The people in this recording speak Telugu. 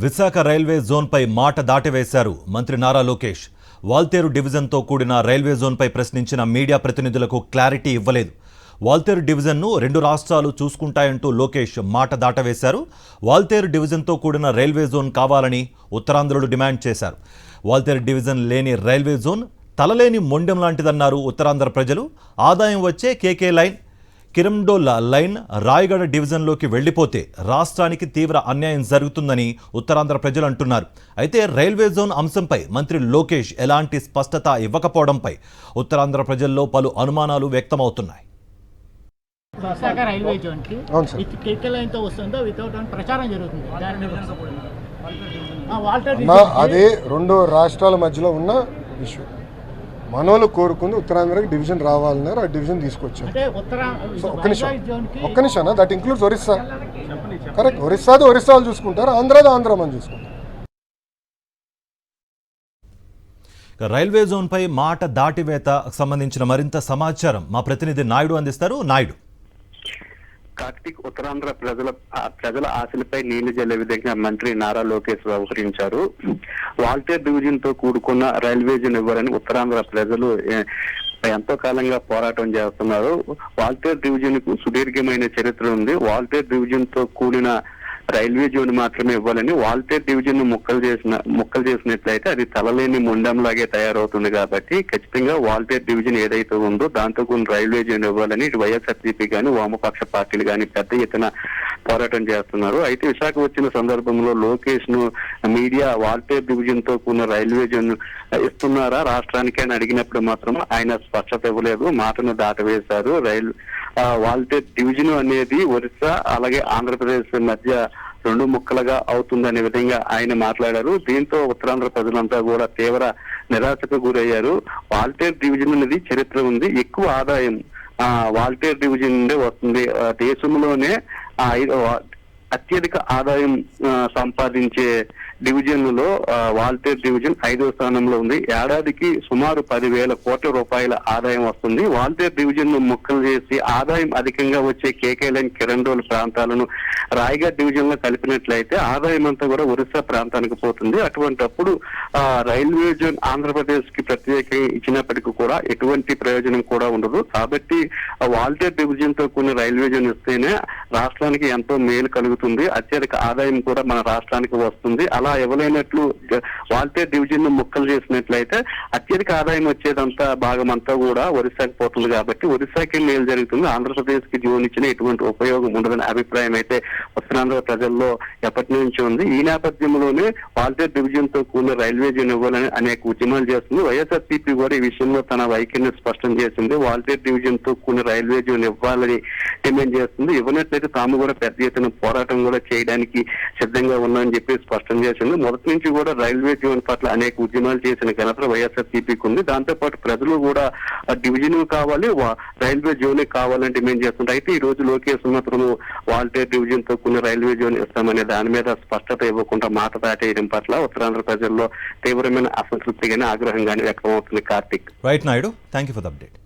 విశాఖ రైల్వే జోన్పై మాట దాటివేశారు మంత్రి నారా లోకేష్. వాల్తేరు డివిజన్తో కూడిన రైల్వే జోన్పై ప్రశ్నించిన మీడియా ప్రతినిధులకు క్లారిటీ ఇవ్వలేదు. వాల్తేరు డివిజన్ను 2 రాష్ట్రాలు చూసుకుంటాయంటూ లోకేష్ మాట దాటవేశారు. వాల్తేరు డివిజన్తో కూడిన రైల్వే జోన్ కావాలని ఉత్తరాంధ్రులు డిమాండ్ చేశారు. వాల్తేరు డివిజన్ లేని రైల్వే జోన్ తలలేని మొండెం లాంటిదన్నారు ఉత్తరాంధ్ర ప్రజలు. ఆదాయం వచ్చే KK line, Kirandul line Rayagada డివిజన్లోకి వెళ్లిపోతే రాష్ట్రానికి తీవ్ర అన్యాయం జరుగుతుందని ఉత్తరాంధ్ర ప్రజలు అంటున్నారు. అయితే రైల్వే జోన్ అంశంపై మంత్రి లోకేష్ ఎలాంటి స్పష్టత ఇవ్వకపోవడంపై ఉత్తరాంధ్ర ప్రజల్లో పలు అనుమానాలు వ్యక్తమవుతున్నాయి. విశాఖ రైల్వే జోన్కి కేకే లైన్తో వస్తుందో వితౌట్ అని ప్రచారం జరుగుతుంది. అదే 2 రాష్ట్రాల మధ్యలో ఉన్న ఇష్యూ. మనోళ్ళు కోరుకుంది ఉత్తరాంధ్రకి డివిజన్ రావాలన్నారు, ఆ డివిజన్ తీసుకొచ్చారు. ఒక్క నిమిషం దట్ ఇంక్లూడ్స్ ఒరిస్సా. కరెక్ట్, ఒరిస్సాలు చూసుకుంటారు, ఆంధ్ర మనం చూసుకుంటారు. రైల్వే జోన్పై మాట దాటివేత సంబంధించిన మరింత సమాచారం మా ప్రతినిధి నాయుడు అందిస్తారు. నాయుడు, కార్తీక్, ఉత్తరాంధ్ర ప్రజల ఆశలపై నీళ్లు జల్లే విధంగా మంత్రి నారా లోకేష్ వ్యవహరించారు. వాల్తేర్ డివిజన్ తో కూడుకున్న రైల్వే జోన్ ఇవ్వాలని ఉత్తరాంధ్ర ప్రజలు ఎంతో కాలంగా పోరాటం చేస్తున్నారు. వాల్తేర్ డివిజన్ కు సుదీర్ఘమైన చరిత్ర ఉంది. వాల్తేర్ డివిజన్ తో కూడిన రైల్వే జోన్ మాత్రమే ఇవ్వాలని, వాల్తేర్ డివిజన్ ముక్కలు చేసినట్లయితే అది తలలేని ముండంలాగే తయారవుతుంది. కాబట్టి ఖచ్చితంగా వాల్తేర్ డివిజన్ ఏదైతే ఉందో దాంతో కొన్ని రైల్వే జోన్ ఇవ్వాలని ఇటు వైఎస్ఆర్సీపీ కానీ వామపక్ష పార్టీలు కానీ పెద్ద ఎత్తున పోరాటం చేస్తున్నారు. అయితే విశాఖ వచ్చిన సందర్భంలో లోకేష్ ను మీడియా వాల్తేర్ డివిజన్ తో కూడిన రైల్వే జోన్ ఇస్తున్నారా రాష్ట్రానికి అని అడిగినప్పుడు మాత్రం ఆయన స్పష్టత ఇవ్వలేదు, మాటను దాటవేశారు. వాల్తేర్ డివిజన్ అనేది ఒరిస్సా అలాగే ఆంధ్రప్రదేశ్ మధ్య 2 ముక్కలుగా అవుతుందనే విధంగా ఆయన మాట్లాడారు. దీంతో ఉత్తరాంధ్ర ప్రజలంతా కూడా తీవ్ర నిరాశకు గురయ్యారు. వాల్తేర్ డివిజన్ అనేది చరిత్ర ఉంది. ఎక్కువ ఆదాయం వాల్తేర్ డివిజన్ నుండే వస్తుంది. దేశంలోనే అత్యధిక ఆదాయం సంపాదించే డివిజన్లలో వాల్తేర్ డివిజన్ 5వ స్థానంలో ఉంది. ఏడాదికి సుమారు 10,000 కోట్ల రూపాయల ఆదాయం వస్తుంది. వాల్తేర్ డివిజన్ ను ముక్కలు చేసి ఆదాయం అధికంగా వచ్చే కేకే లైన్, కిరండోల్ ప్రాంతాలను రాయగఢ్ డివిజన్ లో కలిపినట్లయితే ఆదాయం అంతా కూడా ఒరిస్సా ప్రాంతానికి పోతుంది. అటువంటప్పుడు రైల్వే జోన్ ఆంధ్రప్రదేశ్ కి ప్రత్యేకంగా ఇచ్చినప్పటికీ కూడా ఎటువంటి ప్రయోజనం కూడా ఉండదు. కాబట్టి వాల్తేర్ డివిజన్ తో కొన్ని రైల్వే జోన్ ఇస్తేనే రాష్ట్రానికి ఎంతో మేలు కలుగుతుంది, అత్యధిక ఆదాయం కూడా మన రాష్ట్రానికి వస్తుంది. అలా ఇవ్వలేనట్లు వాల్తేర్ డివిజన్ ను ముక్కలు చేసినట్లయితే అత్యధిక ఆదాయం వచ్చేదంతా భాగం అంతా కూడా ఒరిస్సాకి పోతుంది. కాబట్టి ఒరిస్సాకి మేలు జరుగుతుంది, ఆంధ్రప్రదేశ్ కి జోన్ ఇచ్చిన ఎటువంటి ఉపయోగం ఉండదని అభిప్రాయం అయితే ఉత్తరాంధ్ర ప్రజల్లో ఎప్పటి నుంచి ఉంది. ఈ నేపథ్యంలోనే వాల్తేర్ డివిజన్ తో కూడిన రైల్వే జోన్ ఇవ్వాలని అనేక ఉద్యమాలు చేస్తుంది. వైఎస్ఆర్సీపీ కూడా ఈ విషయంలో తన వైఖరిని స్పష్టం చేసింది. వాల్తేర్ డివిజన్ తో కూడిన రైల్వే జోన్ ఇవ్వాలని డిమాండ్ చేస్తుంది. ఇవ్వనట్లయితే తాము కూడా పెద్ద ఎత్తున పోరాటం కూడా చేయడానికి సిద్ధంగా ఉన్నామని చెప్పి స్పష్టం చేసింది. మొదటి నుంచి కూడా రైల్వే జోన్ పట్ల అనేక ఉద్యమాలు చేసిన ఘనత వైఎస్ఆర్సీపీకి ఉంది. దాంతో పాటు ప్రజలు కూడా డివిజన్ కావాలి, రైల్వే జోన్ కావాలని డిమాండ్ చేస్తుంది. అయితే ఈ రోజు లోకేష్ మాత్రం వాల్తేర్ డివిజన్ తో కొన్ని రైల్వే జోన్ ఇస్తామనే దాని మీద స్పష్టత ఇవ్వకుండా మాట దాటేయడం పట్ల ఉత్తరాంధ్ర ప్రజల్లో తీవ్రమైన అసంతృప్తి గానీ ఆగ్రహం గానీ వ్యక్తం అవుతుంది. Karthik, right Naidu, thank you for the update.